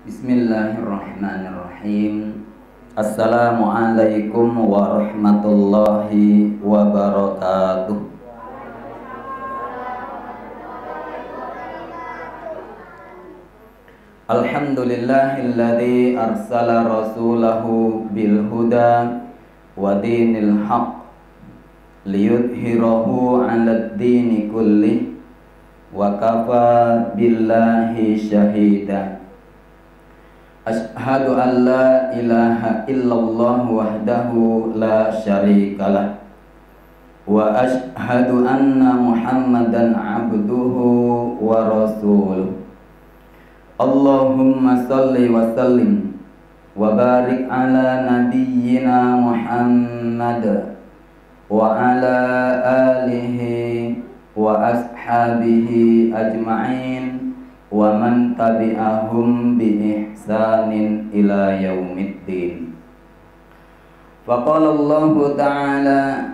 Bismillahirrahmanirrahim. Assalamualaikum warahmatullahi wabarakatuh. Alhamdulillahilladzi arsala rasulahu bil huda wa dinil haqq liyudhhirahu 'alad dini kullih wa kafa billahi syahida. Ashhadu an la ilaha illallah wahdahu la syarikalah wa ashhadu anna Muhammadan abduhu wa rasuluh. Allahumma salli wa sallim wa barik ala nabiyyina Muhammad wa ala alihi wa ashabihi ajma'in wa man tabi'ahum bi ihsanin ila yaumiddin. Faqala Allah ta'ala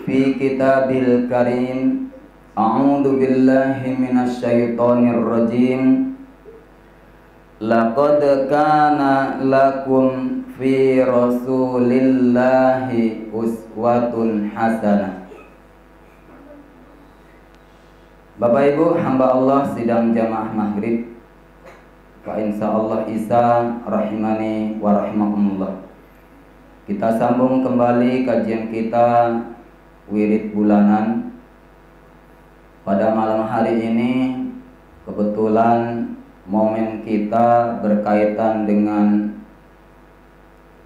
fi kitabil karim, a'udzu billahi minasy syaithanir rajim. Laqad kana lakum fi rasulillahi uswatun hasanah. Bapak Ibu hamba Allah sidang jamaah maghrib, fa insyaallah isa rahimani wa rahimakumullah. Kita sambung kembali kajian kita wirid bulanan. Pada malam hari ini kebetulan momen kita berkaitan dengan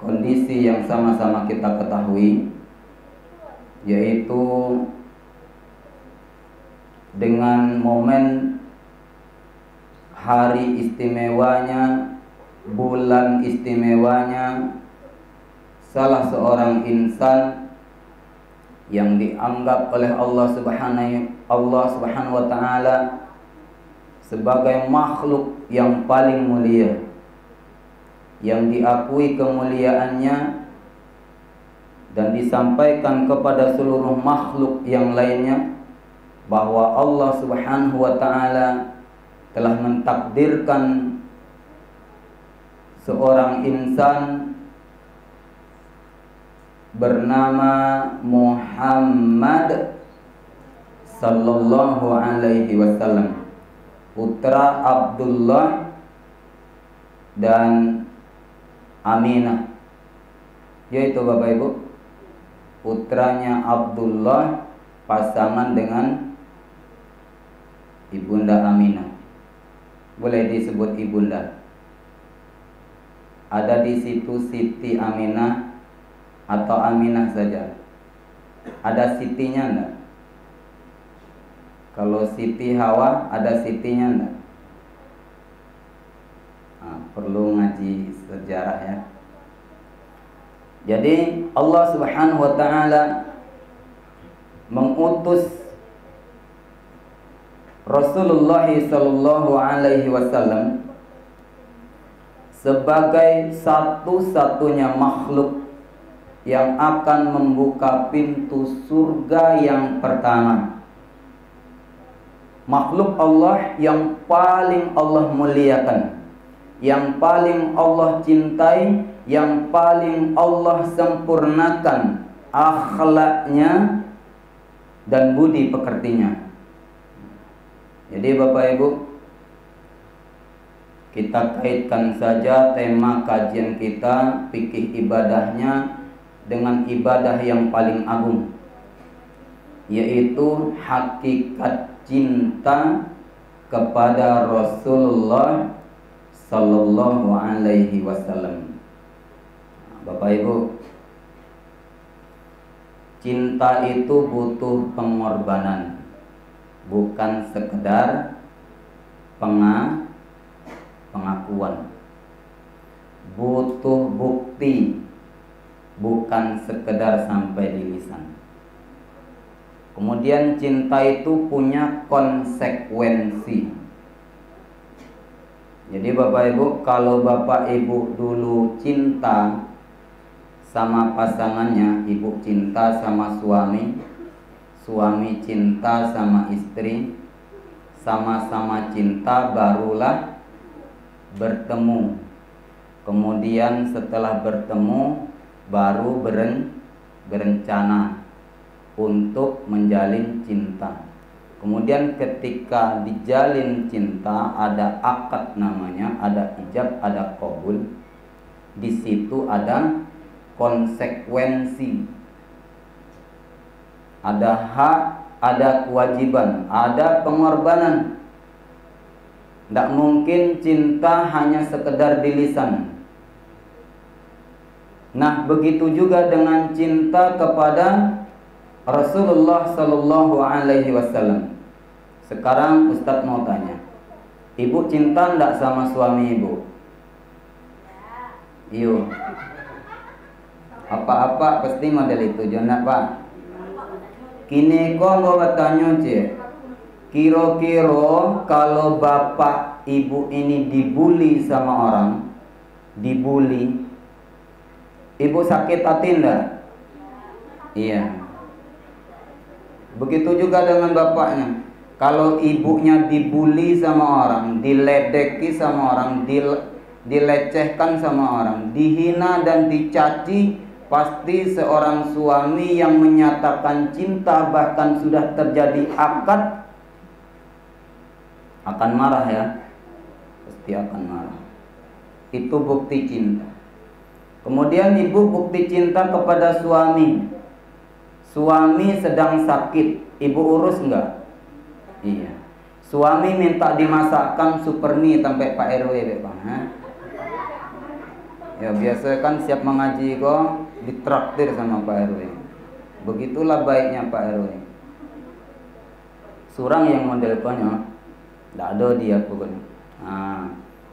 kondisi yang sama-sama kita ketahui, yaitu dengan momen hari istimewanya, bulan istimewanya salah seorang insan yang dianggap oleh Allah Subhanahu wa ta'ala sebagai makhluk yang paling mulia, yang diakui kemuliaannya dan disampaikan kepada seluruh makhluk yang lainnya bahwa Allah Subhanahu wa ta'ala telah mentakdirkan seorang insan bernama Muhammad sallallahu alaihi wasallam, putra Abdullah dan Aminah, yaitu Bapak Ibu putranya Abdullah pasangan dengan Ibunda Aminah. Boleh disebut Ibunda. Ada di situ Siti Aminah atau Aminah saja. Ada Sitinya enggak? Kalau Siti Hawa ada Sitinya enggak? Nah, perlu ngaji sejarah ya. Jadi Allah Subhanahu wa ta'ala mengutus Rasulullah sallallahu alaihi wasallam sebagai satu-satunya makhluk yang akan membuka pintu surga yang pertama. Makhluk Allah yang paling Allah muliakan, yang paling Allah cintai, yang paling Allah sempurnakan akhlaknya dan budi pekertinya. Jadi Bapak Ibu, kita kaitkan saja tema kajian kita, fikih ibadahnya, dengan ibadah yang paling agung, yaitu hakikat cinta kepada Rasulullah sallallahu alaihi wasallam. Bapak Ibu, cinta itu butuh pengorbanan, bukan sekedar pengakuan. Butuh bukti, bukan sekedar sampai di lisan. Kemudian cinta itu punya konsekuensi. Jadi Bapak Ibu, kalau Bapak Ibu dulu cinta sama pasangannya, ibu cinta sama suami, suami cinta sama istri, sama-sama cinta, barulah bertemu. Kemudian setelah bertemu baru berencana untuk menjalin cinta. Kemudian ketika dijalin cinta ada akad namanya, ada ijab, ada qabul. Di situ ada konsekuensi. Ada hak, ada kewajiban, ada pengorbanan. Tidak mungkin cinta hanya sekedar di lisan. Nah, begitu juga dengan cinta kepada Rasulullah Sallallahu Alaihi Wasallam. Sekarang Ustadz mau tanya, ibu cinta enggak sama suami ibu? Iyo. Apa-apa pasti model itu, jangan pak. Kini kau mau bertanya cek, kira-kira kalau bapak ibu ini dibully sama orang, dibully, ibu sakit hati enggak? Iya. Begitu juga dengan bapaknya. Kalau ibunya dibully sama orang, diledeki sama orang, dilecehkan sama orang, dihina dan dicaci, pasti seorang suami yang menyatakan cinta bahkan sudah terjadi akad akan marah ya. Pasti akan marah. Itu bukti cinta. Kemudian ibu bukti cinta kepada suami. Suami sedang sakit, ibu urus enggak? Iya. Suami minta dimasakkan super mie sampai Pak RW, Pak. Ya biasa kan siap mengaji kok ditraktir sama Pak RW. Begitulah baiknya Pak RW. Surang yang model konyol, tidak ada dia pokoknya. Nah,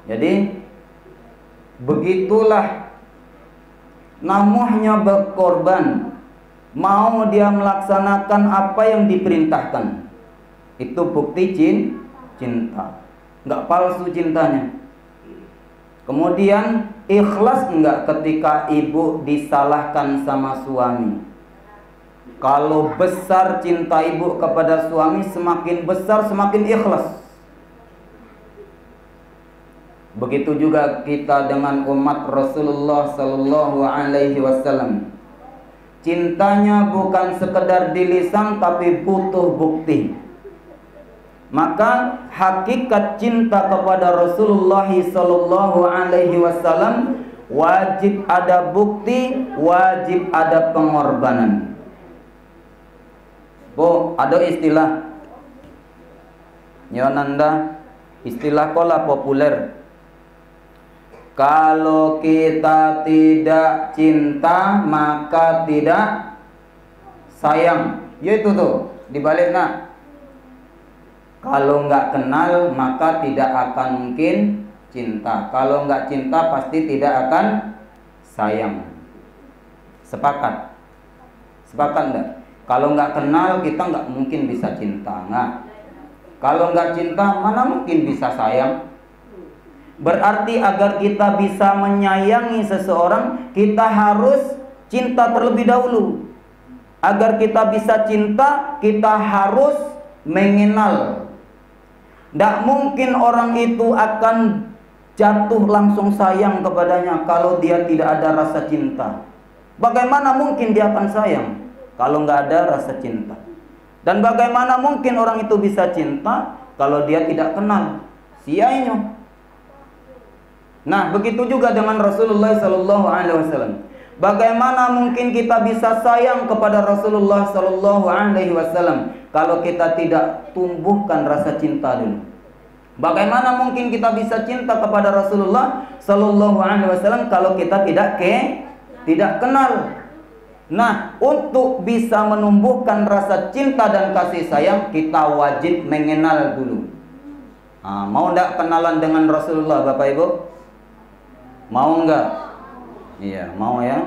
jadi begitulah namanya berkorban. Mau dia melaksanakan apa yang diperintahkan. Itu bukti cinta. Enggak palsu cintanya. Kemudian ikhlas enggak ketika ibu disalahkan sama suami. Kalau besar cinta ibu kepada suami, semakin besar semakin ikhlas. Begitu juga kita dengan umat Rasulullah Sallallahu Alaihi Wasallam. Cintanya bukan sekedar di lisan tapi butuh bukti. Maka hakikat cinta kepada Rasulullah Sallallahu Alaihi Wasallam wajib ada bukti, wajib ada pengorbanan. Bu, ada istilah Yonanda, istilah kola populer. Kalau kita tidak cinta maka tidak sayang. Yaitu tuh dibaliknya. Kalau nggak kenal maka tidak akan mungkin cinta. Kalau nggak cinta pasti tidak akan sayang. Sepakat? Sepakat nggak? Kalau nggak kenal kita nggak mungkin bisa cinta. Nggak. Kalau nggak cinta mana mungkin bisa sayang? Berarti agar kita bisa menyayangi seseorang, kita harus cinta terlebih dahulu. Agar kita bisa cinta, kita harus mengenal. Tidak mungkin orang itu akan jatuh langsung sayang kepadanya kalau dia tidak ada rasa cinta. Bagaimana mungkin dia akan sayang kalau nggak ada rasa cinta? Dan bagaimana mungkin orang itu bisa cinta kalau dia tidak kenal siainya? Nah, begitu juga dengan Rasulullah Sallallahu Alaihi Wasallam. Bagaimana mungkin kita bisa sayang kepada Rasulullah Sallallahu Alaihi Wasallam kalau kita tidak tumbuhkan rasa cinta dulu? Bagaimana mungkin kita bisa cinta kepada Rasulullah Sallallahu Alaihi Wasallam kalau kita tidak kenal? Nah, untuk bisa menumbuhkan rasa cinta dan kasih sayang, kita wajib mengenal dulu. Nah, mau enggak kenalan dengan Rasulullah, Bapak Ibu? Mau enggak? Iya, mau ya.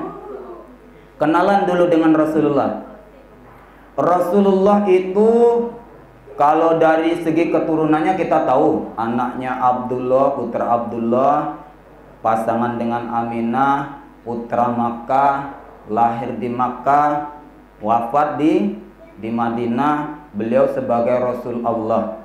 Kenalan dulu dengan Rasulullah. Rasulullah itu kalau dari segi keturunannya kita tahu, anaknya Abdullah, putra Abdullah, pasangan dengan Aminah, putra Makkah, lahir di Makkah, wafat di Madinah. Beliau sebagai Rasul Allah.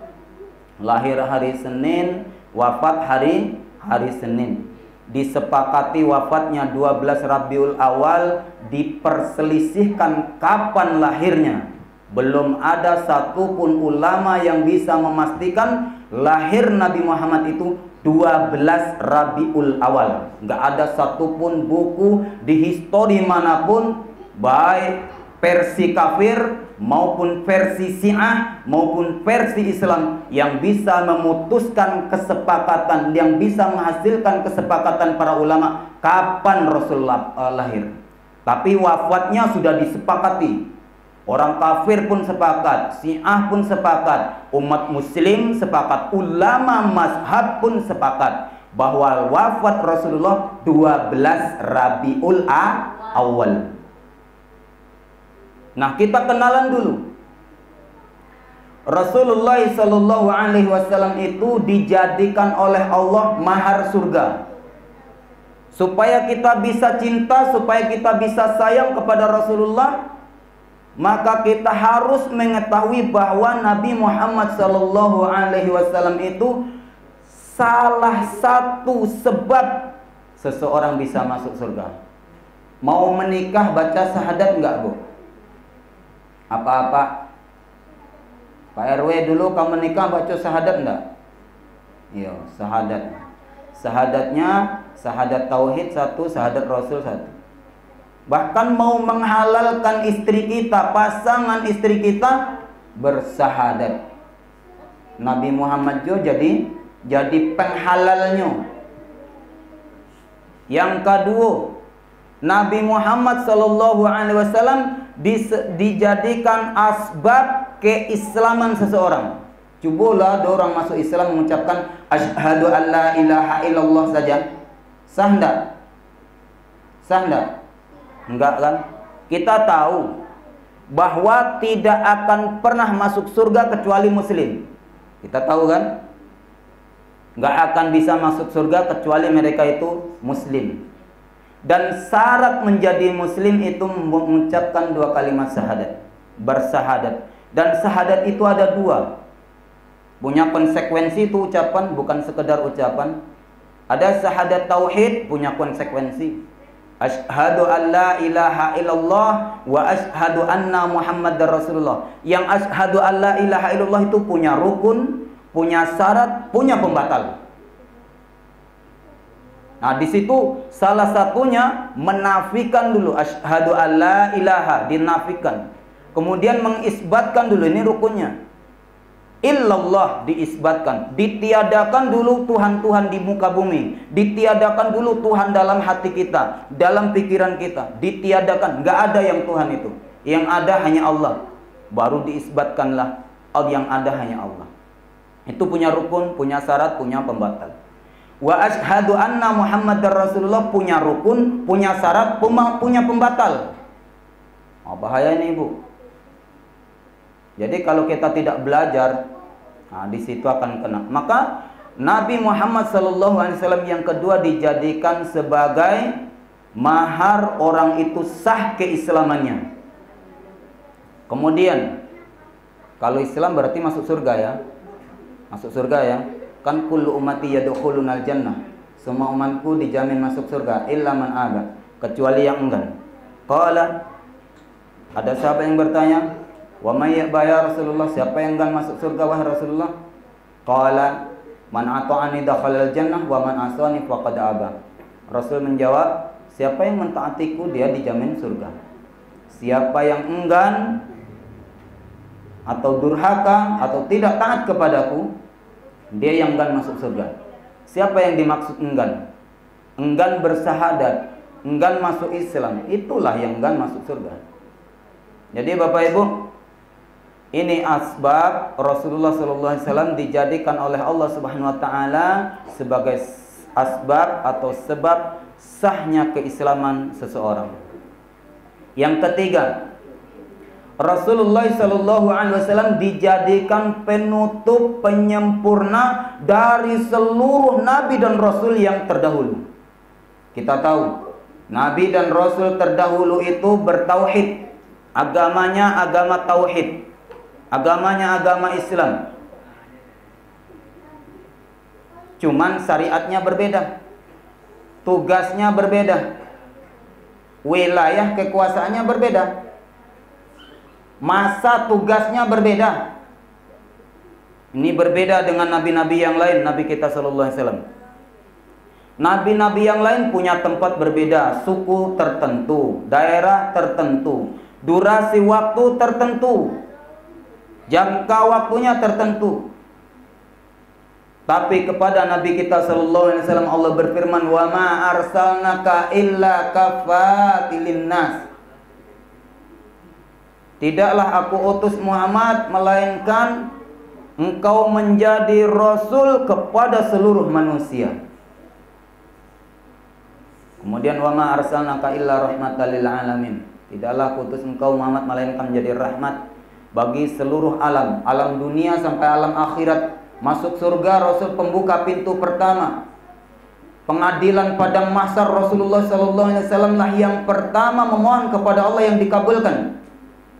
Lahir hari Senin, wafat hari hari Senin. Disepakati wafatnya 12 Rabiul Awal, diperselisihkan kapan lahirnya. Belum ada satupun ulama yang bisa memastikan lahir Nabi Muhammad itu 12 Rabiul Awal. Nggak ada satupun buku di histori manapun, baik versi kafir maupun versi Syiah maupun versi Islam, yang bisa memutuskan kesepakatan, yang bisa menghasilkan kesepakatan para ulama kapan Rasulullah lahir. Tapi wafatnya sudah disepakati. Orang kafir pun sepakat, Syiah pun sepakat, umat muslim sepakat, ulama mazhab pun sepakat bahwa wafat Rasulullah 12 Rabiul Awal. Nah, kita kenalan dulu. Rasulullah Sallallahu Alaihi Wasallam itu dijadikan oleh Allah mahar surga. Supaya kita bisa cinta, supaya kita bisa sayang kepada Rasulullah, maka kita harus mengetahui bahwa Nabi Muhammad Sallallahu Alaihi Wasallam itu salah satu sebab seseorang bisa masuk surga. Mau menikah baca syahadat enggak, Bu? Apa-apa? Pak RW dulu kamu menikah baca syahadat enggak? Iya, syahadat. Syahadatnya syahadat tauhid 1, syahadat Rasul 1. Bahkan mau menghalalkan istri kita, pasangan istri kita bersyahadat. Nabi Muhammad juga jadi penghalalnya. Yang kedua, Nabi Muhammad Sallallahu Alaihi Wasallam dijadikan asbab keislaman seseorang. Cobalah orang masuk Islam mengucapkan asyhadu an la ilaha illallah saja. Sah enggak? Sah enggak? Enggak kan? Kita tahu bahwa tidak akan pernah masuk surga kecuali muslim. Kita tahu kan? Enggak akan bisa masuk surga kecuali mereka itu muslim. Dan syarat menjadi muslim itu mengucapkan 2 kalimat syahadat, bersyahadat. Dan syahadat itu ada 2, punya konsekuensi itu ucapan, bukan sekedar ucapan. Ada syahadat tauhid, punya konsekuensi. Asyhadu an la ilaha illallah wa asyhadu anna Muhammadar Rasulullah. Yang asyhadu an la ilaha illallah itu punya rukun, punya syarat, punya pembatal. Nah, di situ salah satunya menafikan dulu asyhadu alla ilaha, dinafikan. Kemudian mengisbatkan dulu, ini rukunnya. Illallah diisbatkan, ditiadakan dulu Tuhan-Tuhan di muka bumi, ditiadakan dulu Tuhan dalam hati kita, dalam pikiran kita, ditiadakan, enggak ada yang Tuhan itu. Yang ada hanya Allah. Baru diisbatkanlah yang ada hanya Allah. Itu punya rukun, punya syarat, punya pembatal. Wa asyhadu anna Muhammadar Rasulullah punya rukun, punya syarat, punya pembatal. Oh, bahaya ini, Bu. Jadi kalau kita tidak belajar, nah di situ akan kena. Maka Nabi Muhammad SAW yang kedua dijadikan sebagai mahar orang itu sah keislamannya. Kemudian kalau Islam berarti masuk surga ya. Masuk surga ya. Kan kullu ummati yadkhulunal jannah. Semua umatku dijamin masuk surga illa man aba, kecuali yang enggan. Qala, ada sahabat yang bertanya, wa may ya'ba ya Rasulullah, siapa yang enggan masuk surga wahai Rasulullah? Qala, man ata'ani dakhalal jannah wa man asani faqad aba. Rasul menjawab, siapa yang mentaatiku dia dijamin surga. Siapa yang enggan atau durhaka atau tidak taat kepadaku, dia yang enggan masuk surga. Siapa yang dimaksud enggan? Enggan bersyahadat, enggan masuk Islam, itulah yang enggan masuk surga. Jadi Bapak Ibu, ini asbab Rasulullah SAW dijadikan oleh Allah Subhanahu Wa Taala sebagai asbab atau sebab sahnya keislaman seseorang. Yang ketiga, Rasulullah SAW dijadikan penutup penyempurna dari seluruh nabi dan rasul yang terdahulu. Kita tahu nabi dan rasul terdahulu itu bertauhid, agamanya agama tauhid, agamanya agama Islam. Cuman syariatnya berbeda, tugasnya berbeda, wilayah kekuasaannya berbeda, masa tugasnya berbeda. Ini berbeda dengan nabi-nabi yang lain. Nabi kita sallallahu alaihi wasallam, nabi-nabi yang lain punya tempat berbeda, suku tertentu, daerah tertentu, durasi waktu tertentu, jangka waktunya tertentu. Tapi kepada Nabi kita sallallahu alaihi wasallam Allah berfirman, "Wa ma arsalnaka illa kafatil linnas." Tidaklah aku utus Muhammad melainkan engkau menjadi rasul kepada seluruh manusia. Kemudian, "Wa ma arsalnaka illa rahmatan lil alamin." Tidaklah aku utus engkau Muhammad melainkan menjadi rahmat bagi seluruh alam, alam dunia sampai alam akhirat. Masuk surga Rasul pembuka pintu pertama. Pengadilan padang mahsyar Rasulullah sallallahu alaihi wasallam lah yang pertama memohon kepada Allah yang dikabulkan.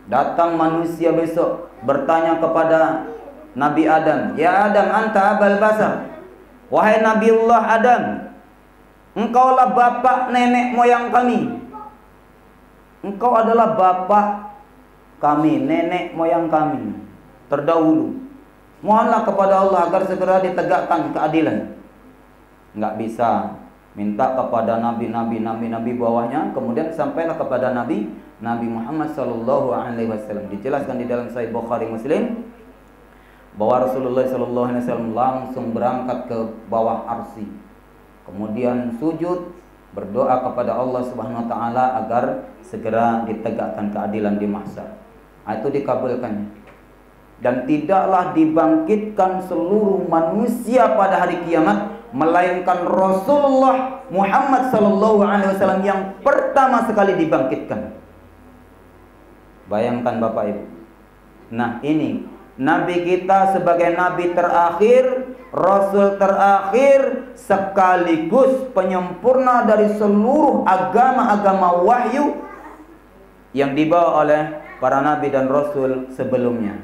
Datang manusia besok bertanya kepada Nabi Adam, "Ya Adam, anta abal basar." Wahai Nabiullah Adam, engkaulah bapak nenek moyang kami. Engkau adalah bapak kami, nenek moyang kami terdahulu. Mohonlah kepada Allah agar segera ditegakkan keadilan. Enggak bisa minta kepada nabi-nabi bawahnya, kemudian sampailah kepada Nabi Muhammad sallallahu alaihi wasallam. Dijelaskan di dalam Sahih Bukhari Muslim bahwa Rasulullah sallallahu alaihi wasallam langsung berangkat ke bawah arsy. Kemudian sujud berdoa kepada Allah Subhanahu wa taala agar segera ditegakkan keadilan di mahsyar. Itu dikabulkannya. Dan tidaklah dibangkitkan seluruh manusia pada hari kiamat melainkan Rasulullah Muhammad sallallahu alaihi wasallam yang pertama sekali dibangkitkan. Bayangkan Bapak Ibu. Nah, ini nabi kita sebagai nabi terakhir, rasul terakhir, sekaligus penyempurna dari seluruh agama-agama wahyu yang dibawa oleh para nabi dan rasul sebelumnya,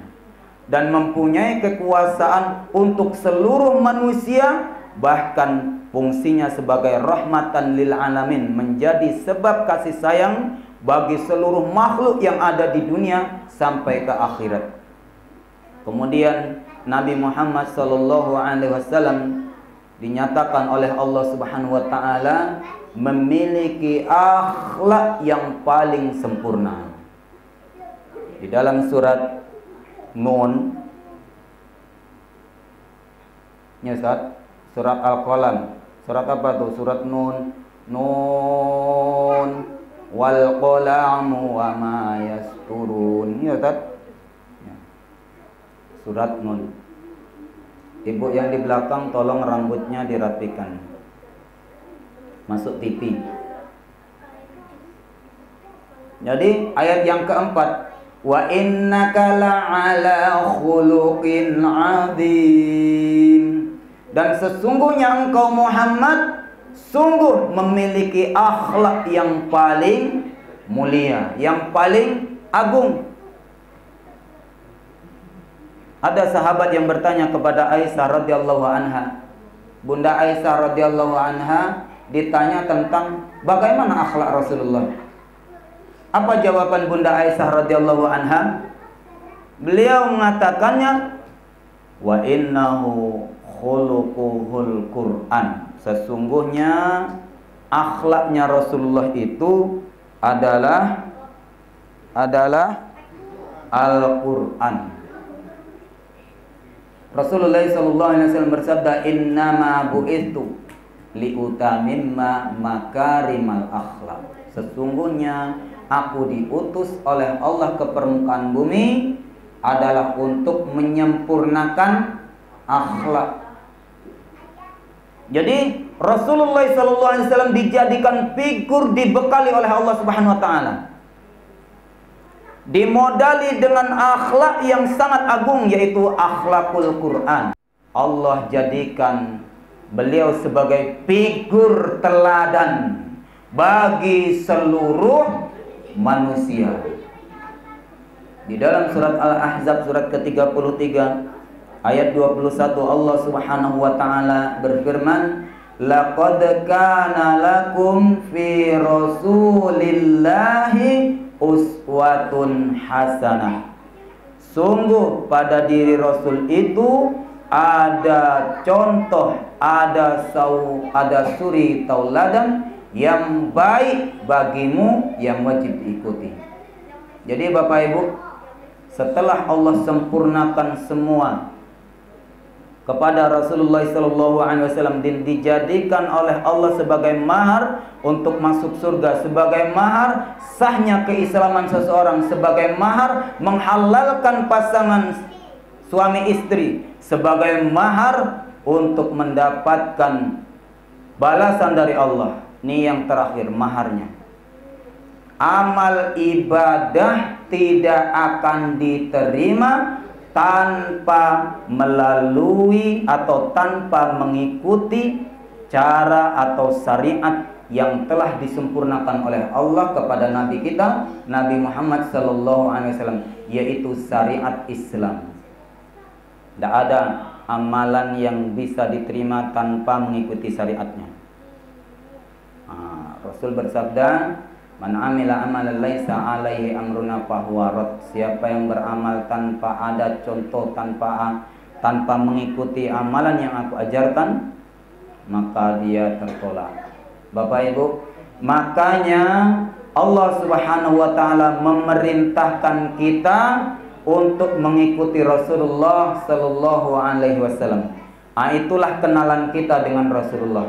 dan mempunyai kekuasaan untuk seluruh manusia, bahkan fungsinya sebagai rahmatan lil alamin, menjadi sebab kasih sayang bagi seluruh makhluk yang ada di dunia sampai ke akhirat. Kemudian Nabi Muhammad sallallahu alaihi wasallam dinyatakan oleh Allah Subhanahu wa taala memiliki akhlak yang paling sempurna. Di dalam surat Nun, ya Ustaz, surat Al-Qalam. Surat apa tuh? Surat Nun. Nun wal qalamu wa ma yasturun. Ya Ustaz. Ya. Surat Nun. Ibu yang di belakang tolong rambutnya dirapikan. Masuk TV. Jadi ayat yang keempat, wa innaka la'ala khuluqin 'adzim. Dan sesungguhnya engkau Muhammad sungguh memiliki akhlak yang paling mulia, yang paling agung. Ada sahabat yang bertanya kepada Aisyah radhiyallahu anha. Bunda Aisyah radhiyallahu anha ditanya tentang bagaimana akhlak Rasulullah. Apa jawaban Bunda Aisyah radhiyallahu anha? Beliau mengatakannya, wa innahu khuluquhul Qur'an. Sesungguhnya akhlaknya Rasulullah itu adalah Al-Qur'an. Rasulullah sallallahu alaihi wasallam bersabda, "Innama bu'ithu liutamimma makarimal akhlak." Sesungguhnya aku diutus oleh Allah ke permukaan bumi adalah untuk menyempurnakan akhlak. Jadi Rasulullah SAW dijadikan figur, dibekali oleh Allah Subhanahu Wa Taala, dimodali dengan akhlak yang sangat agung, yaitu akhlakul Quran. Allah jadikan beliau sebagai figur teladan bagi seluruh manusia. Di dalam surat Al-Ahzab surat ke-33 Ayat 21 Allah Subhanahu wa taala berfirman, "Laqad kana lakum fi Rasulillahi uswatun hasanah." Sungguh pada diri Rasul itu ada contoh, ada suri tauladan yang baik bagimu yang wajib diikuti. Jadi Bapak Ibu, setelah Allah sempurnakan semua kepada Rasulullah SAW dan dijadikan oleh Allah sebagai mahar untuk masuk surga, sebagai mahar sahnya keislaman seseorang, sebagai mahar menghalalkan pasangan suami istri, sebagai mahar untuk mendapatkan balasan dari Allah. Ini yang terakhir, maharnya. Amal ibadah tidak akan diterima tanpa melalui atau tanpa mengikuti cara atau syariat yang telah disempurnakan oleh Allah kepada Nabi kita, Nabi Muhammad SAW, yaitu syariat Islam. Tidak ada amalan yang bisa diterima tanpa mengikuti syariatnya. Rasul bersabda, "Man amila amalan laisa alaihi amruna fahuwa rad." Siapa yang beramal tanpa ada contoh, tanpa mengikuti amalan yang aku ajarkan, maka dia tertolak. Bapak Ibu, makanya Allah Subhanahu wa taala memerintahkan kita untuk mengikuti Rasulullah sallallahu alaihi wasallam. Itulah kenalan kita dengan Rasulullah.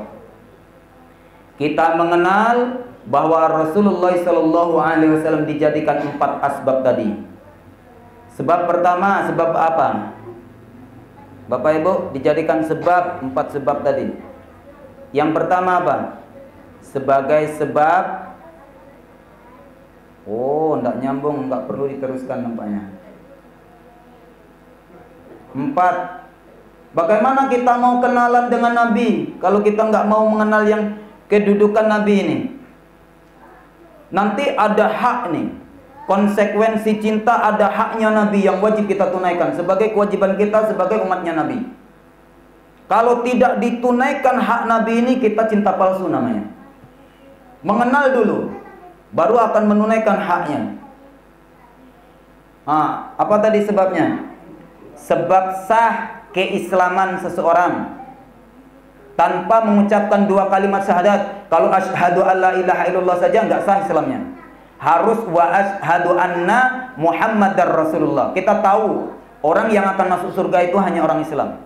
Kita mengenal bahwa Rasulullah sallallahu alaihi wasallam dijadikan 4 asbab tadi. Sebab pertama, sebab apa? Bapak Ibu, dijadikan 4 sebab tadi. Yang pertama apa? Sebagai sebab, enggak nyambung, enggak perlu diteruskan nampaknya. 4. Bagaimana kita mau kenalan dengan Nabi kalau kita enggak mau mengenal yang kedudukan Nabi ini? Nanti ada hak nih. Konsekuensi cinta, ada haknya Nabi yang wajib kita tunaikan sebagai kewajiban kita sebagai umatnya Nabi. Kalau tidak ditunaikan hak Nabi ini, kita cinta palsu namanya. Mengenal dulu, baru akan menunaikan haknya. Apa tadi sebabnya? Sebab sah keislaman seseorang tanpa mengucapkan 2 kalimat syahadat. Kalau asyhadu alla ilaha illallah saja enggak sah Islamnya. Harus wa asyhadu anna Muhammadar Rasulullah. Kita tahu orang yang akan masuk surga itu hanya orang Islam.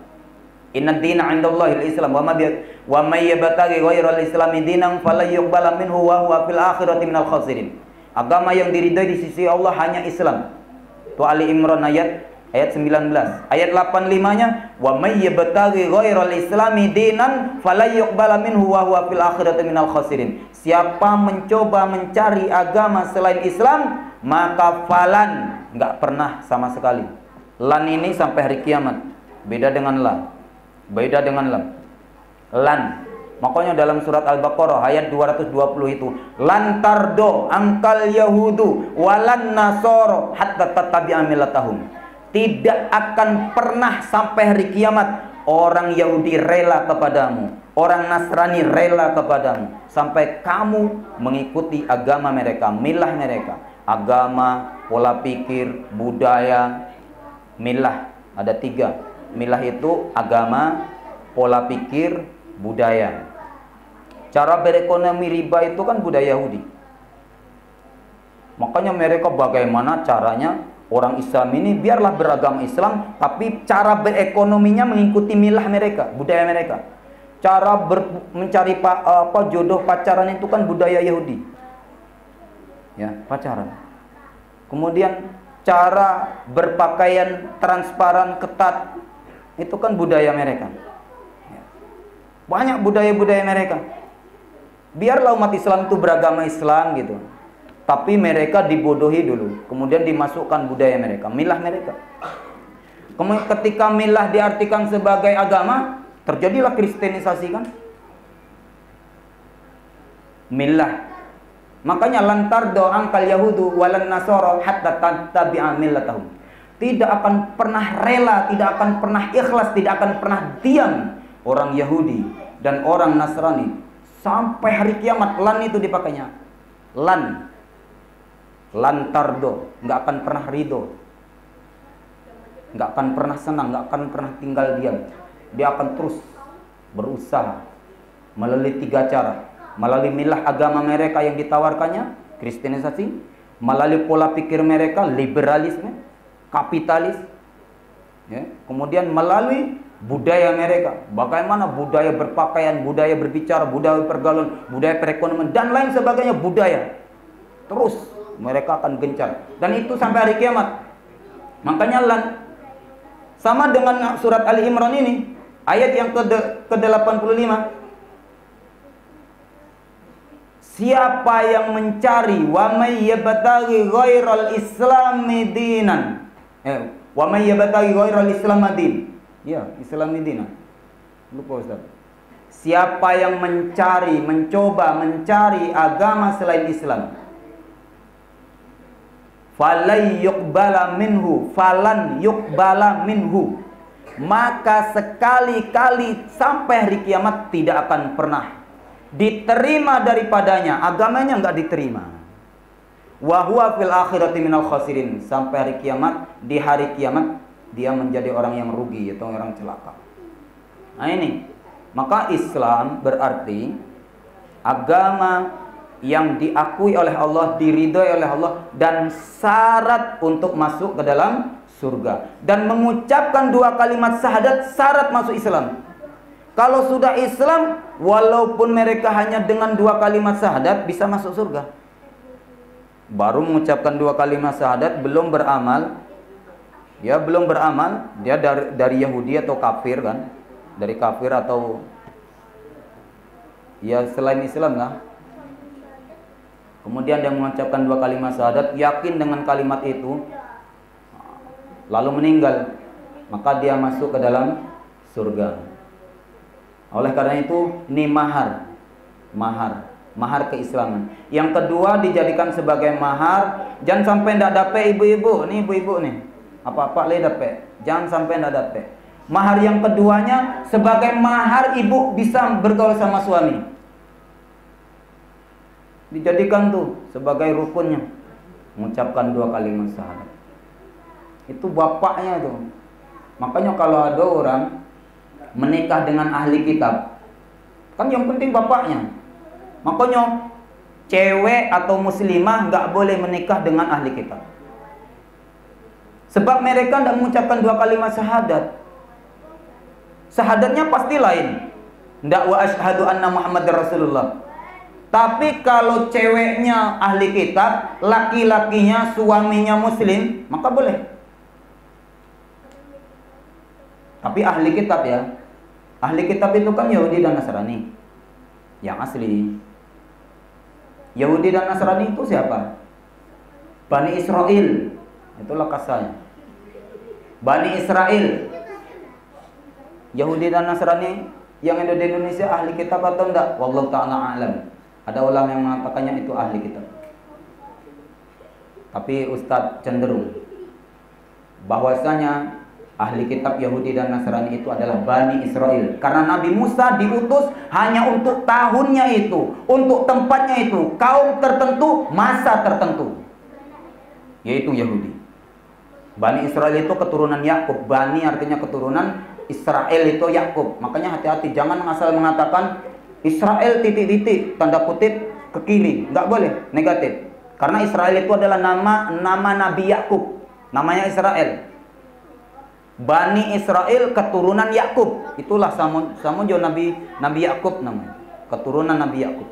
Inna dina 'indallahil Islam wa may yabtaghi ghairal islami dinan fala yuqbala minhu wa huwa fil akhirati minal khasirin. Agama yang diridhai di sisi Allah hanya Islam. Itu Ali Imran ayat 19. Ayat 85-nya, wa may yabtaghi ghairal islami dinan fala yuqbala minhu wa huwa fil akhirati minal khasirin. Siapa mencoba mencari agama selain Islam, maka falan, enggak pernah sama sekali. Lan ini sampai hari kiamat. Beda dengan la. Beda dengan lam. Lan. Makanya dalam surat Al-Baqarah ayat 220 itu, lan tardo angkal yahudu walan nasoro hatta tattabi'a millatahum. Tidak akan pernah sampai hari kiamat orang Yahudi rela kepadamu, orang Nasrani rela kepadamu, sampai kamu mengikuti agama mereka, milah mereka. Agama, pola pikir, budaya. Milah ada 3. Milah itu agama, pola pikir, budaya. Cara berekonomi riba itu kan budaya Yahudi. Makanya mereka bagaimana caranya orang Islam ini biarlah beragama Islam, tapi cara berekonominya mengikuti milah mereka, budaya mereka. Cara mencari jodoh pacaran itu kan budaya Yahudi. Ya, pacaran. Kemudian cara berpakaian transparan ketat itu kan budaya mereka. Banyak budaya-budaya mereka. Biarlah umat Islam itu beragama Islam gitu, tapi mereka dibodohi dulu, kemudian dimasukkan budaya mereka, milah mereka. Kemudian ketika milah diartikan sebagai agama, terjadilah kristenisasi kan. Milah. Makanya lantar do angkal yahudu walan nasoro hatta tattabi'a millatahum. tidak akan pernah rela, tidak akan pernah ikhlas, tidak akan pernah diam orang Yahudi dan orang Nasrani sampai hari kiamat. Lan itu dipakainya, lan tardo, nggak akan pernah ridho, nggak akan pernah senang, nggak akan pernah tinggal diam. Dia akan terus berusaha melalui 3 cara, melalui milah agama mereka yang ditawarkannya, kristenisasi, melalui pola pikir mereka, liberalisme, kapitalis, ya. Kemudian melalui budaya mereka, bagaimana budaya berpakaian, budaya berbicara, budaya pergaulan, budaya perekonomian, dan lain sebagainya, budaya. Terus mereka akan gencar, dan itu sampai hari kiamat. Makanya lan sama dengan surat Ali Imran ini, ayat yang ke-85. Siapa yang mencari wa may yabtaghi ghairal islami dinan, wa may yabtaghi ghairal islami din, ya, islami dinan, lupa Ustaz. Siapa yang mencari, mencoba mencari agama selain Islam, falan yuqbala minhu, maka sekali-kali sampai hari kiamat tidak akan pernah diterima daripadanya, agamanya enggak diterima. Wa huwa fil akhirati minal khasirin, sampai hari kiamat, di hari kiamat dia menjadi orang yang rugi atau orang celaka. Nah ini, maka Islam berarti agama yang diakui oleh Allah, diridhoi oleh Allah, dan syarat untuk masuk ke dalam surga. Dan mengucapkan 2 kalimat syahadat syarat masuk Islam. Kalau sudah Islam, walaupun mereka hanya dengan 2 kalimat syahadat bisa masuk surga. Baru mengucapkan 2 kalimat syahadat, belum beramal, ya belum beramal, dia dari Yahudi atau kafir kan, dari kafir atau ya selain Islam lah. Kemudian dia mengucapkan 2 kalimat syahadat, yakin dengan kalimat itu, lalu meninggal, maka dia masuk ke dalam surga. Oleh karena itu, ini mahar keislaman. Yang kedua dijadikan sebagai mahar, jangan sampai ndak dapet ibu-ibu nih, apa-apa le dapet, jangan sampai ndak dapet. Mahar yang keduanya sebagai mahar ibu bisa bergaul sama suami, dijadikan tuh sebagai rukunnya, mengucapkan 2 kalimat syahadat. Itu bapaknya tuh. Makanya kalau ada orang menikah dengan ahli kitab, kan yang penting bapaknya. Makanya cewek atau muslimah nggak boleh menikah dengan ahli kitab, sebab mereka tidak mengucapkan 2 kalimat syahadat. Syahadatnya pasti lain, ndak wa asyhadu anna Muhammadar Rasulullah. Tapi kalau ceweknya ahli kitab, laki-lakinya suaminya muslim, maka boleh. Tapi ahli kitab ya, ahli kitab itu kan Yahudi dan Nasrani yang asli. Yahudi dan Nasrani itu siapa? Bani Israel, itulah kasanya. Bani Israel. Yahudi dan Nasrani yang ada di Indonesia ahli kitab atau enggak? Wallahu ta'ala a'lam. Ada ulama yang mengatakannya itu ahli kitab. Tapi Ustadz cenderung bahwasanya ahli kitab Yahudi dan Nasrani itu adalah Bani Israel. Karena Nabi Musa diutus hanya untuk tahunnya itu, untuk tempatnya itu, kaum tertentu, masa tertentu, yaitu Yahudi. Bani Israel itu keturunan Yakub. Bani artinya keturunan, Israel itu Yakub. Makanya hati-hati, jangan asal mengatakan Israel titik-titik, tanda kutip ke kiri. Nggak boleh, negatif. Karena Israel itu adalah nama Nabi Yakub. Namanya Israel. Bani Israel keturunan Yakub. Itulah sama jo Nabi Yakub namanya. Keturunan Nabi Yakub.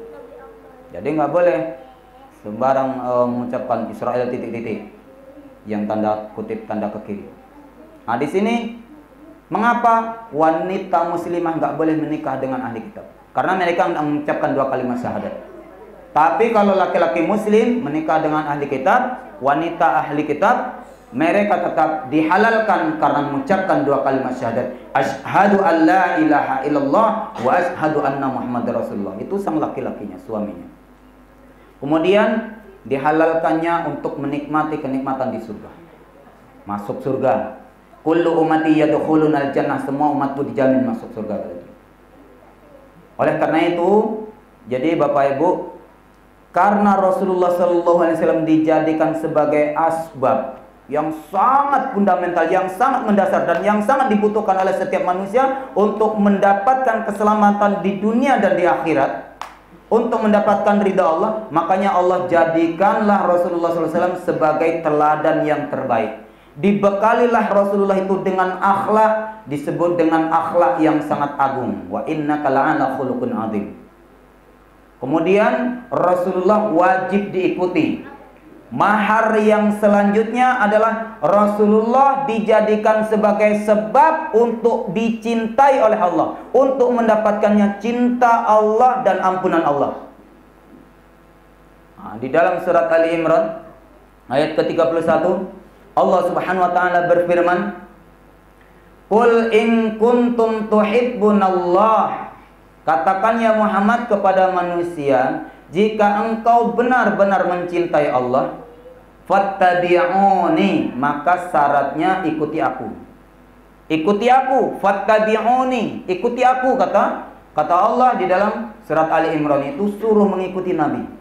Jadi nggak boleh sembarang mengucapkan Israel titik-titik yang tanda kutip tanda ke kiri. Nah di sini mengapa wanita muslimah nggak boleh menikah dengan ahli kitab? Karena mereka mengucapkan 2 kalimat syahadat. Tapi kalau laki-laki muslim menikah dengan ahli kitab, wanita ahli kitab, mereka tetap dihalalkan karena mengucapkan 2 kalimat syahadat. Asyhadu an la ilaha illallah wa asyhadu anna Muhammadar Rasulullah. Itu sang laki-lakinya, suaminya. Kemudian dihalalkannya untuk menikmati kenikmatan di surga. masuk surga. Kullu ummati yadkhulunal jannah, semua umatku dijamin masuk surga. Oleh karena itu, jadi Bapak Ibu, karena Rasulullah SAW dijadikan sebagai asbab yang sangat fundamental, yang sangat mendasar, dan yang sangat dibutuhkan oleh setiap manusia untuk mendapatkan keselamatan di dunia dan di akhirat, untuk mendapatkan ridha Allah, makanya Allah jadikanlah Rasulullah SAW sebagai teladan yang terbaik. Dibekalilah Rasulullah itu dengan akhlak, disebut dengan akhlak yang sangat agung. Wa innaka la'ala khuluqun adzim. Kemudian Rasulullah wajib diikuti. Mahar yang selanjutnya adalah Rasulullah dijadikan sebagai sebab untuk dicintai oleh Allah, untuk mendapatkannya cinta Allah dan ampunan Allah. Nah, di dalam surat Ali Imran ayat ke-31, Allah Subhanahu wa taala berfirman, "Qul in kuntum tuhibbunallah." Katakan ya Muhammad kepada manusia, jika engkau benar-benar mencintai Allah, fattabi'uni, maka syaratnya ikuti aku. Ikuti aku, fattabi'uni, ikuti aku, kata Allah di dalam surat Ali Imran itu, suruh mengikuti Nabi.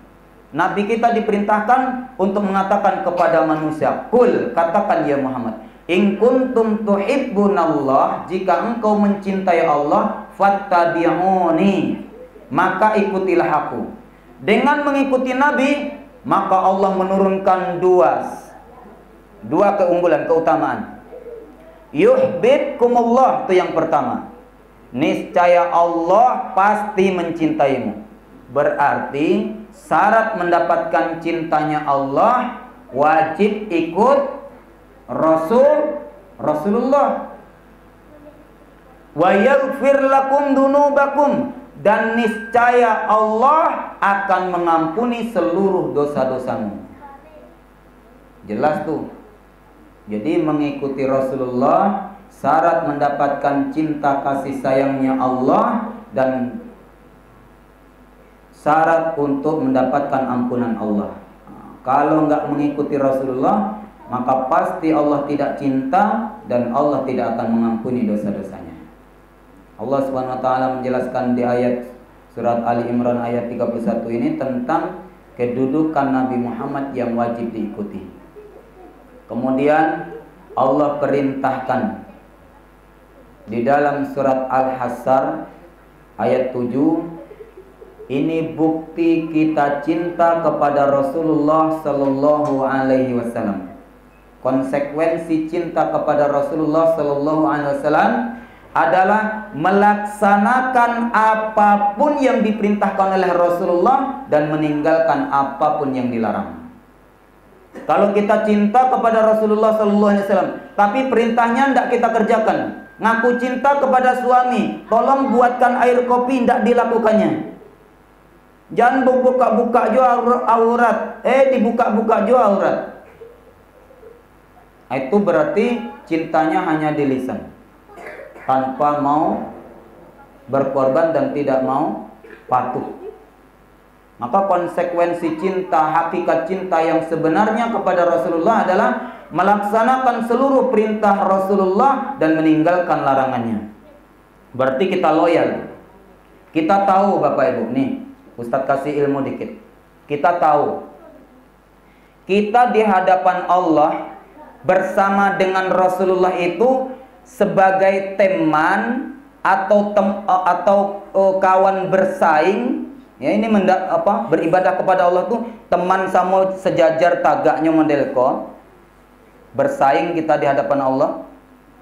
Nabi kita diperintahkan untuk mengatakan kepada manusia, "Qul," katakan ya Muhammad, "in kuntum tuhibbunallah," jika engkau mencintai Allah, fattabi'uni, maka ikutilah aku. Dengan mengikuti Nabi, maka Allah menurunkan dua keunggulan, keutamaan. Yuhibbukumullah, itu yang pertama. Niscaya Allah pasti mencintaimu. Berarti syarat mendapatkan cintanya Allah, wajib ikut Rasulullah. Wa yaghfir lakum dunubakum, dan niscaya Allah akan mengampuni seluruh dosa-dosamu. Jelas tuh. Jadi mengikuti Rasulullah syarat mendapatkan cinta kasih sayangnya Allah dan syarat untuk mendapatkan ampunan Allah. Kalau nggak mengikuti Rasulullah, maka pasti Allah tidak cinta dan Allah tidak akan mengampuni dosa-dosanya. Allah Subhanahu wa taala menjelaskan di ayat surat Ali Imran ayat 31 ini tentang kedudukan Nabi Muhammad yang wajib diikuti. Kemudian Allah perintahkan di dalam surat Al-Hasyr ayat 7, ini bukti kita cinta kepada Rasulullah Sallallahu Alaihi Wasallam. Konsekuensi cinta kepada Rasulullah Sallallahu Alaihi Wasallam adalah melaksanakan apapun yang diperintahkan oleh Rasulullah dan meninggalkan apapun yang dilarang. Kalau kita cinta kepada Rasulullah Sallallahu Alaihi Wasallam, tapi perintahnya tidak kita kerjakan, ngaku cinta kepada suami, tolong buatkan air kopi, tidak dilakukannya. Jangan buka-buka juga aurat, dibuka-buka juga aurat. Itu berarti cintanya hanya di lisan, tanpa mau berkorban dan tidak mau patuh. Maka konsekuensi cinta, hakikat cinta yang sebenarnya kepada Rasulullah adalah melaksanakan seluruh perintah Rasulullah dan meninggalkan larangannya. Berarti kita loyal. Kita tahu Bapak Ibu nih, Ustadz kasih ilmu dikit. Kita tahu kita di hadapan Allah bersama dengan Rasulullah itu sebagai teman atau kawan bersaing. Ya, ini beribadah kepada Allah tuh teman sama sejajar tagaknya modelko. Bersaing kita di hadapan Allah.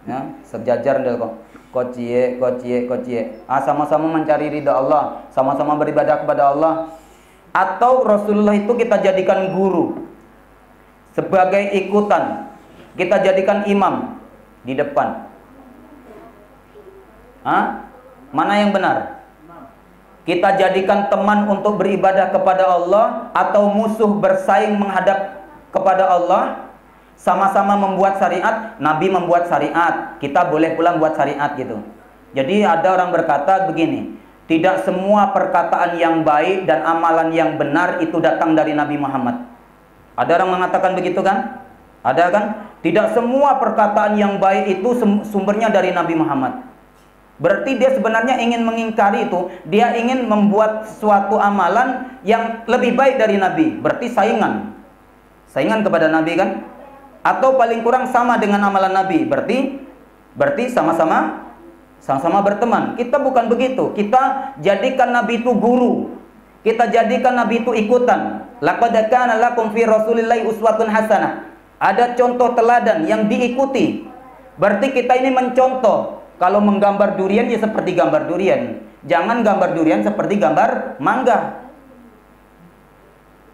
Ya, sejajar modelko. Kocie. Sama-sama mencari ridha Allah, sama-sama beribadah kepada Allah. Atau Rasulullah itu kita jadikan guru, sebagai ikutan, kita jadikan imam di depan. Mana yang benar? Kita jadikan teman untuk beribadah kepada Allah atau musuh bersaing menghadap kepada Allah? Sama-sama membuat syariat, Nabi membuat syariat, kita boleh pula membuat syariat gitu. Jadi ada orang berkata begini, tidak semua perkataan yang baik dan amalan yang benar itu datang dari Nabi Muhammad. Ada orang mengatakan begitu kan? Ada kan? Tidak semua perkataan yang baik itu sumbernya dari Nabi Muhammad. Berarti dia sebenarnya ingin mengingkari itu. Dia ingin membuat suatu amalan yang lebih baik dari Nabi. Berarti saingan. Saingan kepada Nabi kan? Atau paling kurang sama dengan amalan Nabi. Berarti sama-sama berteman. Kita bukan begitu. Kita jadikan Nabi itu guru. Kita jadikan Nabi itu ikutan. Laqad kana lakum fi Rasulillahi uswatun hasanah. Ada contoh teladan yang diikuti. Berarti kita ini mencontoh. Kalau menggambar durian ya seperti gambar durian. Jangan gambar durian seperti gambar mangga.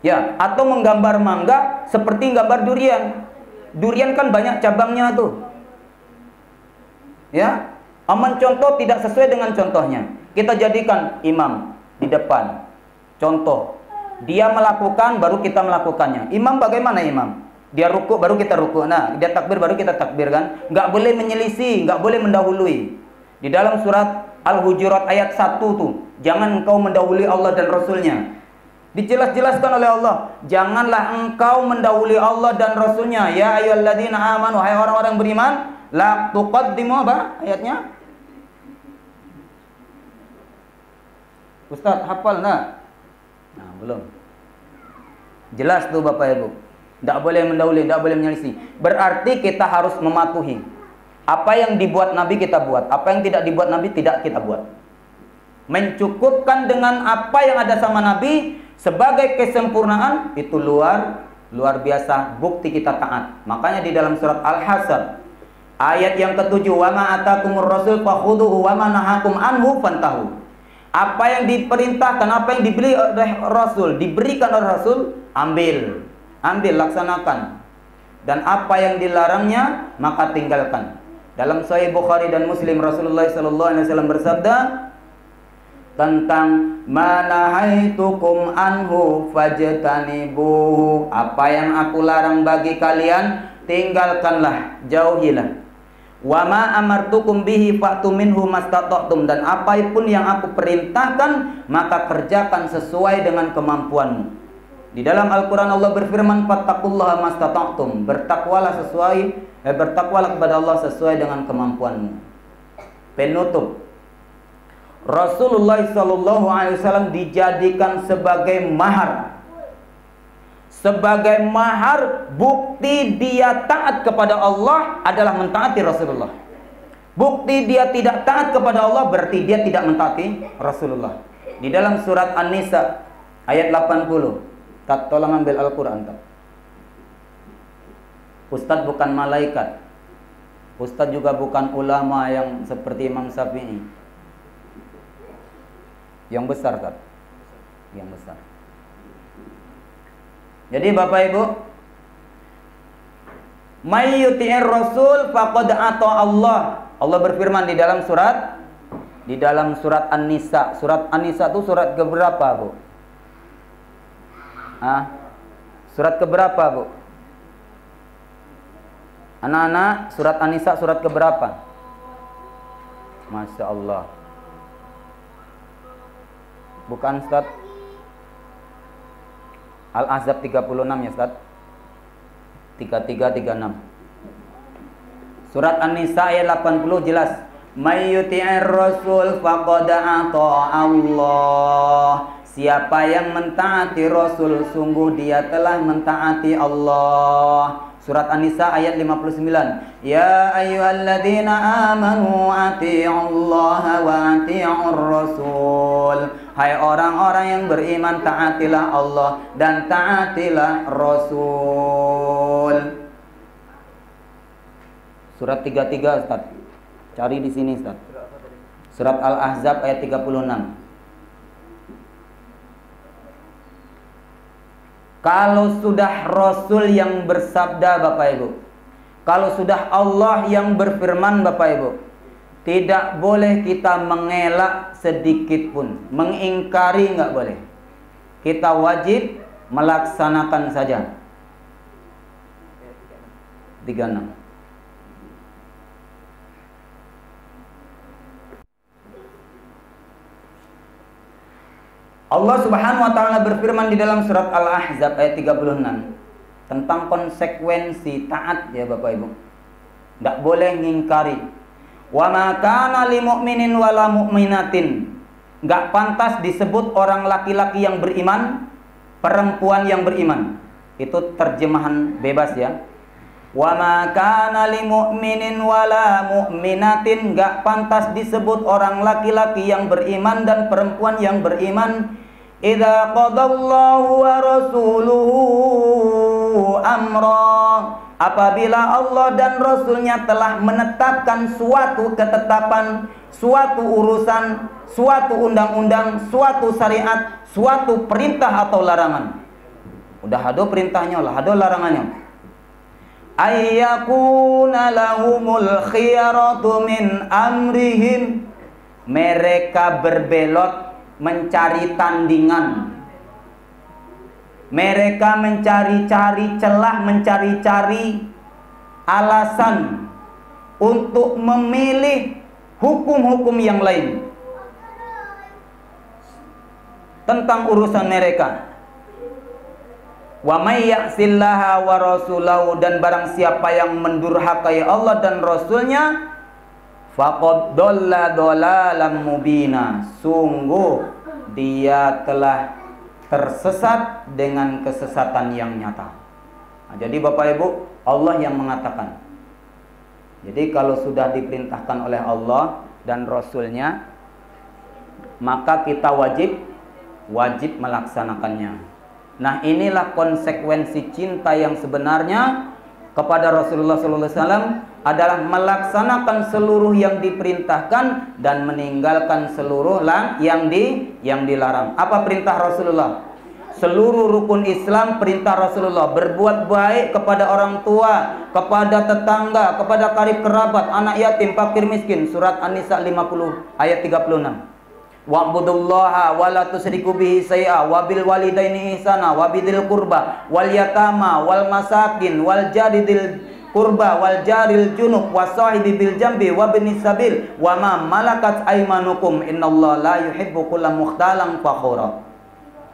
Ya, atau menggambar mangga seperti gambar durian. Durian kan banyak cabangnya tuh. Ya, mencontoh tidak sesuai dengan contohnya. Kita jadikan imam di depan. Contoh. Dia melakukan baru kita melakukannya. Imam bagaimana imam? Dia ruku baru kita ruku. Nah, dia takbir baru kita takbir kan? Enggak boleh menyelisih, enggak boleh mendahului. Di dalam surat Al-Hujurat ayat 1 tuh, jangan engkau mendahului Allah dan Rasulnya. Dijelas-jelaskan oleh Allah, janganlah engkau mendahului Allah dan Rasulnya. Ya ayyuhalladzina amanu, hai orang-orang beriman, la tuqaddimu apa ayatnya? Ustaz, hafal enggak? Nah, belum. Jelas tuh Bapak Ibu. Tidak boleh mendahului, tidak boleh menyelisih. Berarti kita harus mematuhi. Apa yang dibuat Nabi kita buat. Apa yang tidak dibuat Nabi tidak kita buat. Mencukupkan dengan apa yang ada sama Nabi sebagai kesempurnaan itu luar biasa bukti kita taat. Makanya di dalam surat Al-Hasyr ayat yang ke-7, wa ma atakumur rasul fakhuduhu wa ma nahakum anhu fantahu. Apa yang diperintahkan, apa yang diberi oleh Rasul, diberikan oleh Rasul, ambil, laksanakan. Dan apa yang dilarangnya, maka tinggalkan. Dalam Sahih Bukhari dan Muslim, Rasulullah SAW bersabda tentang manahaitukum anhu fajtanibuhu. Apa yang aku larang bagi kalian, tinggalkanlah, jauhilah. Wa ma amartukum bihi fa'tu minhu mastata'tum. Dan apapun yang aku perintahkan, maka kerjakan sesuai dengan kemampuanmu. Di dalam Al-Quran Allah berfirman, fattaqullaha mastata'tum. Bertakwalah kepada Allah sesuai dengan kemampuanmu. Penutup, Rasulullah SAW dijadikan sebagai mahar. Sebagai mahar, bukti dia taat kepada Allah adalah mentaati Rasulullah. Bukti dia tidak taat kepada Allah berarti dia tidak mentaati Rasulullah. Di dalam surat An-Nisa ayat 80. Tat, tolong ambil Al-Quran. Ustadz bukan malaikat. Ustadz juga bukan ulama yang seperti Imam Syafi'i. Yang besar, Tat. Yang besar. Jadi Bapak Ibu, may yuti'ir rasul faqad ata Allah. Allah berfirman di dalam surat An-Nisa. Surat An-Nisa itu surat keberapa, Bu? Surat keberapa, Bu? Anak-anak, surat An-Nisa surat keberapa? Masya Allah. Bukan, Ustaz? Al-Ahzab 36 ya, Ustaz. 3336. Surat An-Nisa ayat 80 jelas. May yuti'ir rasul faqad ata Allah. Siapa yang mentaati Rasul, sungguh dia telah mentaati Allah. Surat An-Nisa ayat 59. Ya ayyuhalladzina amanu ati'ullaha wa ati'ur rasul. Hai orang-orang yang beriman, taatilah Allah dan taatilah Rasul. Surat 33, Ustaz. Cari di sini, Ustaz. Surat Al-Ahzab ayat 36. Kalau sudah Rasul yang bersabda, Bapak Ibu, kalau sudah Allah yang berfirman, Bapak Ibu, tidak boleh kita mengelak sedikit pun, mengingkari nggak boleh. Kita wajib melaksanakan saja. 36. Allah Subhanahu wa taala berfirman di dalam surat Al-Ahzab ayat 36. tentang konsekuensi taat ya Bapak Ibu. Tidak boleh ngingkari. Wa ma kana lil mu'minin wala mu'minatin. Enggak pantas disebut orang laki-laki yang beriman, perempuan yang beriman. Itu terjemahan bebas ya. Wa ma kana lil mu'minin wala mu'minatin, enggak pantas disebut orang laki-laki yang beriman dan perempuan yang beriman. Idza qadallahu wa rasuluhu amra, apabila Allah dan Rasulnya telah menetapkan suatu ketetapan, suatu urusan, suatu undang-undang, suatu syariat, suatu perintah atau larangan. Udah ada perintahnya lah, ada larangannya. Ayyakuna lahumul khiyaratu min amrihim, mereka berbelot mencari tandingan. Mereka mencari-cari celah, mencari-cari alasan untuk memilih hukum-hukum yang lain tentang urusan mereka. Wa may ya'sillaha wa rasulahu, dan barang siapa yang mendurhakai Allah dan Rasulnya, faqad dhalla dhalalan mubina, sungguh dia telah tersesat dengan kesesatan yang nyata. Nah, jadi Bapak Ibu, Allah yang mengatakan. Jadi kalau sudah diperintahkan oleh Allah dan Rasulnya, maka kita wajib melaksanakannya. Nah, inilah konsekuensi cinta yang sebenarnya kepada Rasulullah SAW, adalah melaksanakan seluruh yang diperintahkan dan meninggalkan seluruh yang dilarang. Apa perintah Rasulullah? Seluruh rukun Islam perintah Rasulullah. Berbuat baik kepada orang tua, kepada tetangga, kepada karib kerabat, anak yatim, fakir miskin. Surat An-Nisa 50 ayat 36. Wa'budullaha wa la tusyriku bihi syai'a wa bil walidaini ihsana wa bidzil qurba wal yatama wal masakin wal jaridil qurba wal jaril junub wasahibi bil jambi wa binis sabil wa ma malakat aymanukum innallaha la yuhibbu kulla mukhtalan fakhura.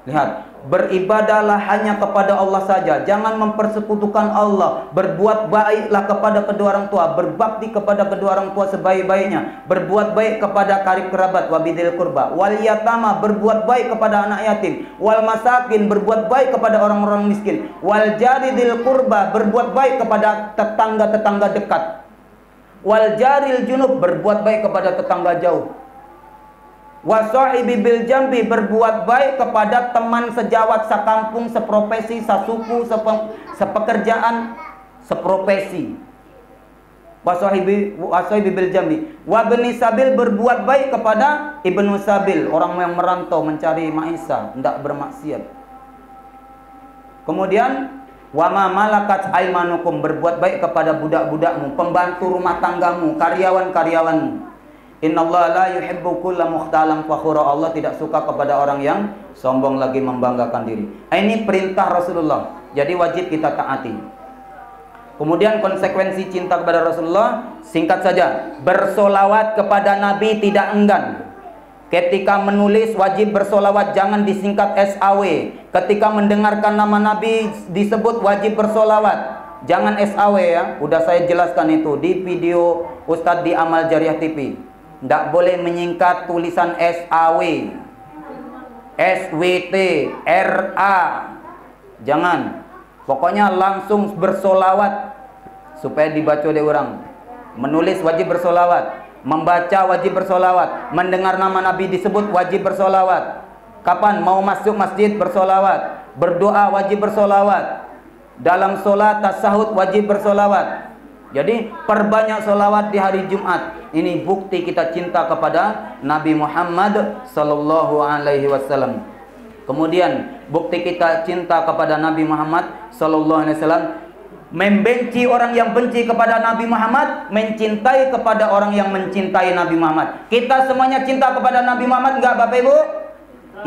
Lihat, beribadahlah hanya kepada Allah saja, jangan mempersekutukan Allah. Berbuat baiklah kepada kedua orang tua, berbakti kepada kedua orang tua sebaik-baiknya, berbuat baik kepada karib kerabat, wabidil kurba, wal yatama, berbuat baik kepada anak yatim, wal masakin, berbuat baik kepada orang-orang miskin, wal jaridil kurba, berbuat baik kepada tetangga-tetangga dekat, wal jaril junub, berbuat baik kepada tetangga jauh, wasahibi bil jambi, berbuat baik kepada teman sejawat, sekampung, seprofesi, sasuku, sepekerjaan, seprofesi. Wasahibi bil jambi. Wa bani sabil, berbuat baik kepada ibnu sabil, orang yang merantau mencari maisha, tidak bermaksiat. Kemudian wa ma malakat aymanukum, berbuat baik kepada budak-budakmu, pembantu rumah tanggamu, karyawan-karyawanmu. Innallaha la yuhibbu kulla mukhtalan fakhura, Allah tidak suka kepada orang yang sombong lagi membanggakan diri. Ini perintah Rasulullah, jadi wajib kita taati. Kemudian konsekuensi cinta kepada Rasulullah, singkat saja, bersolawat kepada Nabi tidak enggan. Ketika menulis wajib bersolawat, jangan disingkat SAW. Ketika mendengarkan nama Nabi disebut wajib bersolawat, jangan SAW ya. Udah saya jelaskan itu di video Ustadz di Amal Jariah TV. Tidak boleh menyingkat tulisan SAW, SWT, RA. Jangan. Pokoknya langsung bersolawat supaya dibaca oleh orang. Menulis wajib bersolawat, membaca wajib bersolawat, mendengar nama Nabi disebut wajib bersolawat. Kapan mau masuk masjid bersolawat, berdoa wajib bersolawat, dalam sholat tasyahud wajib bersolawat. Jadi perbanyak solawat di hari Jumat. Ini bukti kita cinta kepada Nabi Muhammad sallallahu alaihi wasallam. Kemudian bukti kita cinta kepada Nabi Muhammad sallallahu alaihi wasallam, membenci orang yang benci kepada Nabi Muhammad, mencintai kepada orang yang mencintai Nabi Muhammad. Kita semuanya cinta kepada Nabi Muhammad enggak Bapak Ibu?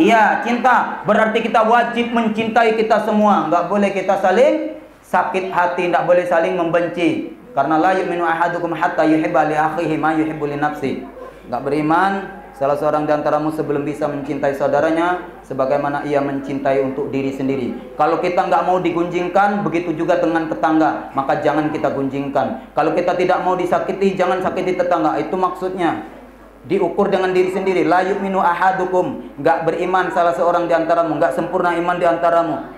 Iya, cinta. Berarti kita wajib mencintai kita semua. Enggak boleh kita saling sakit hati, enggak boleh saling membenci. Karena la yu'minu ahadukum hatta yuhibba li akhihi ma yuhibbu li nafsi. Enggak beriman salah seorang di antaramu sebelum bisa mencintai saudaranya sebagaimana ia mencintai untuk diri sendiri. Kalau kita nggak mau digunjingkan, begitu juga dengan tetangga, maka jangan kita gunjingkan. Kalau kita tidak mau disakiti, jangan sakiti tetangga. Itu maksudnya. Diukur dengan diri sendiri. La yu'minu ahadukum, nggak beriman salah seorang di antaramu, nggak sempurna iman di antaramu.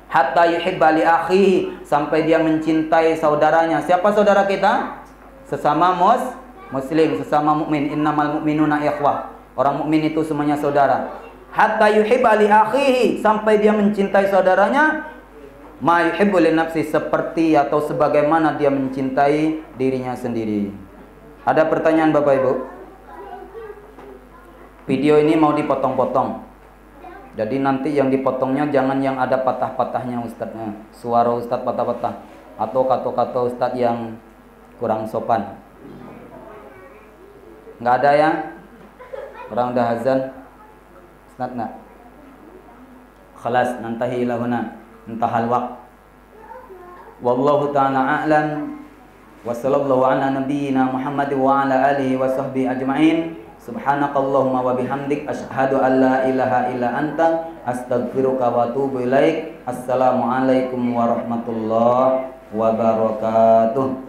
Hatta yuhibba li akhihi, sampai dia mencintai saudaranya. Siapa saudara kita? Sesama muslim, sesama mukmin. Innamal mu'minuna ikhwah. Orang mukmin itu semuanya saudara. Hatta yuhibba li akhihi, sampai dia mencintai saudaranya ma yuhibbu li nafsi, seperti atau sebagaimana dia mencintai dirinya sendiri. Ada pertanyaan Bapak Ibu? Video ini mau dipotong-potong. Jadi nanti yang dipotongnya jangan yang ada patah-patahnya Ustadznya. Suara Ustadz patah-patah atau kata-kata Ustadz yang kurang sopan. Nggak ada ya? Orang udah azan. Ustadz nak. Khalas nantahi ilahuna. Intahal waqt. Wallahu ta'ala a'lam. Wa sallallahu ala nabiyyina Muhammad wa ala alihi wa sahbihi ajma'in. Subhanakallahumma wa bihamdik asyhadu an la ilaha illa anta astaghfiruka wa atubu ilaik. Assalamualaikum warahmatullahi wabarakatuh.